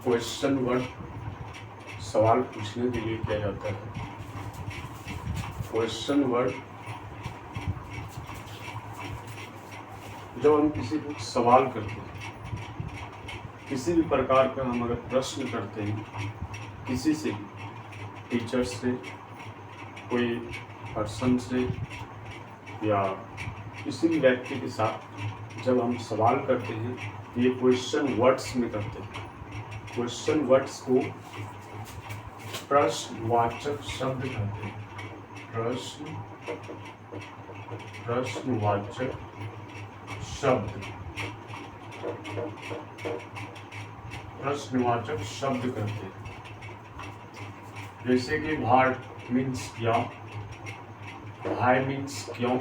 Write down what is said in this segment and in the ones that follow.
Question word सवाल पूछने के लिए किया जाता है। क्वेश्चन वर्ड जब हम किसी को सवाल करते हैं, किसी भी प्रकार का हम अगर प्रश्न करते हैं किसी से भी, टीचर से, कोई पर्सन से या किसी भी व्यक्ति के साथ जब हम सवाल करते हैं, ये क्वेश्चन वर्ड्स में करते हैं। क्वेश्चन वर्ड्स को प्रश्नवाचक शब्द कहते हैं। प्रश्नवाचक शब्द, प्रश्नवाचक शब्द कहते हैं। जैसे कि व्हाट मीन्स क्या, व्हाई मीन्स क्यों,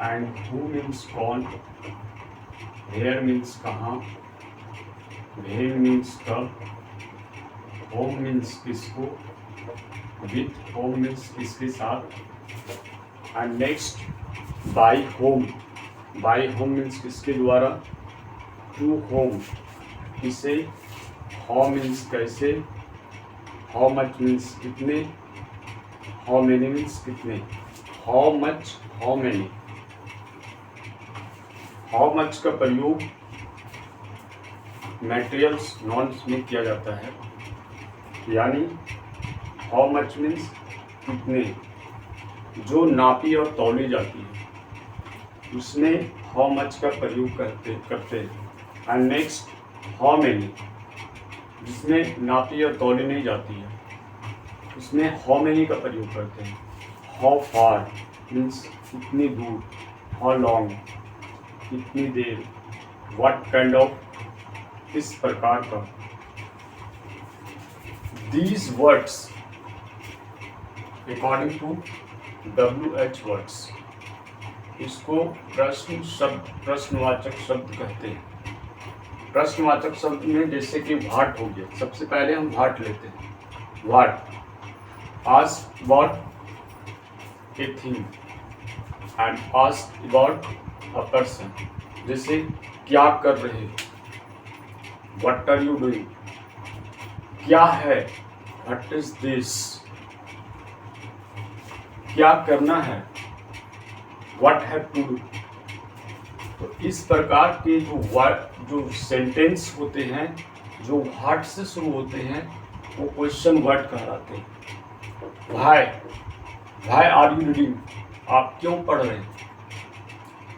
एंड हु मीन्स कौन, वेयर मीन्स कहाँ, व्हेन मीन्स कब, होम मीन्स किसको, विथ होम मीन्स किसके साथ, and next by whom. By whom means किसके द्वारा, टू होम किसे, हाउ मीन्स कैसे, हाउ मच मीन्स कितने, हाउ मेनी मीन्स कितने, how much, how many. How much का प्रयोग मटेरियल्स नॉन्स में किया जाता है, यानी हाउ मच मीन्स कितने, जो नापी और तौली जाती है उसमें हाउ मच का प्रयोग करते हैं। एंड नेक्स्ट हाउ मेनी, जिसमें नापी और तौली नहीं जाती है उसमें हाउ मेनी का प्रयोग करते हैं। हाउ फार मीन्स कितनी दूर, हाउ लॉन्ग कितनी देर, व्हाट काइंड ऑफ किस प्रकार का। These words according to WH words, इसको प्रश्नवाचक शब्द कहते हैं। प्रश्नवाचक शब्द में जैसे कि व्हाट हो गया, सबसे पहले हम व्हाट लेते हैं। What, ask about a thing and ask about a person. जैसे क्या कर रहे हो, व्हाट आर यू डूइंग, क्या है, व्हाट इज दिस, क्या करना है, व्हाट हैव टू डू। तो इस प्रकार के जो सेंटेंस होते हैं, जो व्हाट से शुरू होते हैं, वो क्वेश्चन वर्ड कहलाते हैं। व्हाई आर यू रीडिंग, आप क्यों पढ़ रहे हैं।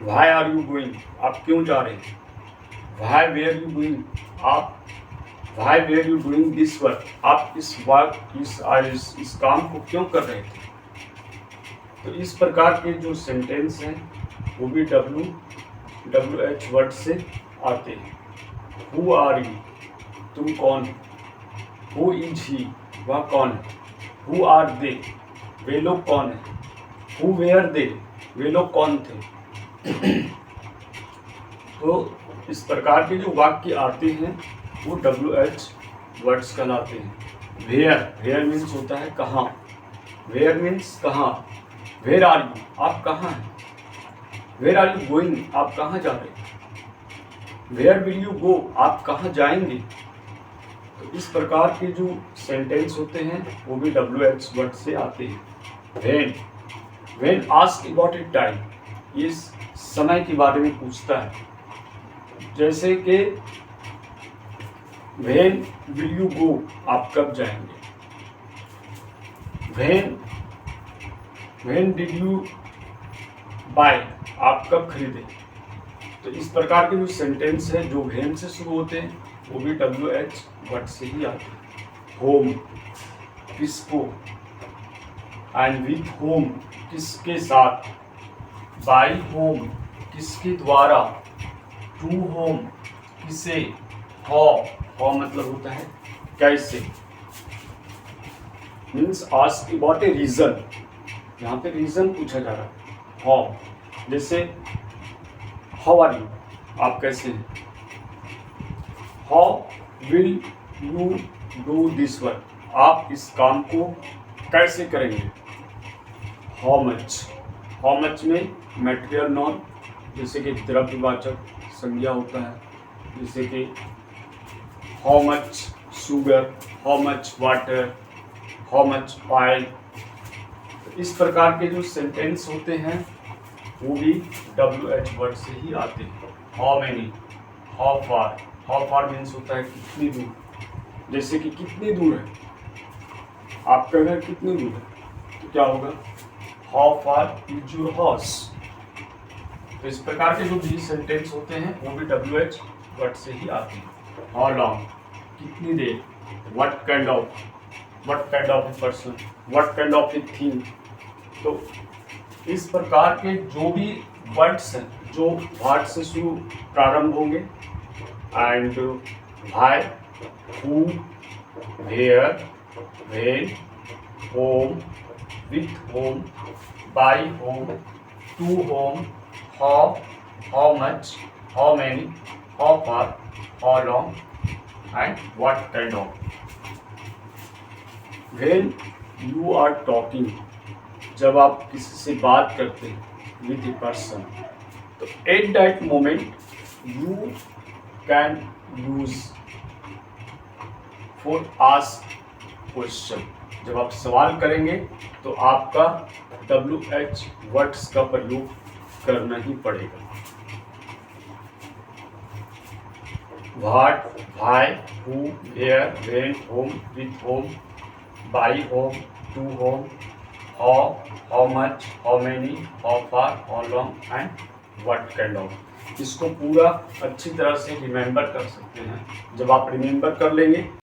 व्हाई आर यू गोइंग, आप क्यों जा रहे हैं। Why where you going, why where you doing this work, आप इस काम को क्यों कर रहे थे। तो इस प्रकार के जो सेंटेंस हैं वो भी WH वर्ड से आते हैं। हु आर यू, तुम कौन, हु इज ही, वह कौन है, हु आर दे, वे लोग कौन है, हु वेयर दे, वे लोग कौन थे। तो इस प्रकार के जो वाक्य आते हैं वो WH वर्ड्स कहलाते हैं। वेयर मीन्स होता है कहाँ, वेयर मीन्स कहाँ, वेयर आर यू, आप कहाँ हैं, वेयर आर यू गोइंग, आप कहाँ जा रहे हैं, वेयर विल यू गो, आप कहाँ जाएंगे। तो इस प्रकार के जो सेंटेंस होते हैं वो भी WH वर्ड से आते हैं। When ask about it time, ये समय के बारे में पूछता है। जैसे कि व्हेन विल यू गो, आप कब जाएंगे। व्हेन डिड यू बाय, आप कब खरीदे। तो इस प्रकार के जो सेंटेंस है जो व्हेन से शुरू होते हैं वो भी WH वर्ड से ही आते हैं। होम, किसको, एंड विथ होम, किसके साथ, बाय होम, किसके द्वारा, टू होम, किसे, हाउ मतलब होता है कैसे, means ask about a reason, यहाँ पे रीजन पूछा जा रहा है। हाउ, जैसे हाउ आर यू, आप कैसे हैं। How will you do this work, आप इस काम को कैसे करेंगे। हाउ मच में मटेरियल नॉन जैसे कि द्रव्यवाचक संज्ञा होता है, जैसे कि how much sugar, how much water, how much oil. इस प्रकार के जो सेंटेंस होते हैं वो भी WH वर्ड से ही आते हैं। How many, how far means होता है कितनी दूर, जैसे कि कितनी दूर है, आपका घर कितनी दूर है, तो क्या होगा how far is your house. तो इस प्रकार के जो भी सेंटेंस होते हैं वो भी WH वर्ड से ही आते हैं। हाउ लॉन्ग, कितनी देर, what kind of a person, what kind of a thing. तो इस प्रकार के जो भी वर्ड्स हैं जो वर्ड से शुरू प्रारंभ होंगे, and why, who, where, when, whom, with whom, by whom, to whom, how much, how many, how far, how long and what kind of. When you are talking, जब आप किसी से बात करते हैं विद ए पर्सन, तो at that moment you can use for ask question. जब आप सवाल करेंगे तो आपका WH वर्ड्स का प्रयोग करना ही पड़ेगा। What, why, who, where, when, whom, with whom, by whom, to whom, how much, how many, how far, how long and what kind of। इसको पूरा अच्छी तरह से रिमेंबर कर सकते हैं। जब आप रिमेंबर कर लेंगे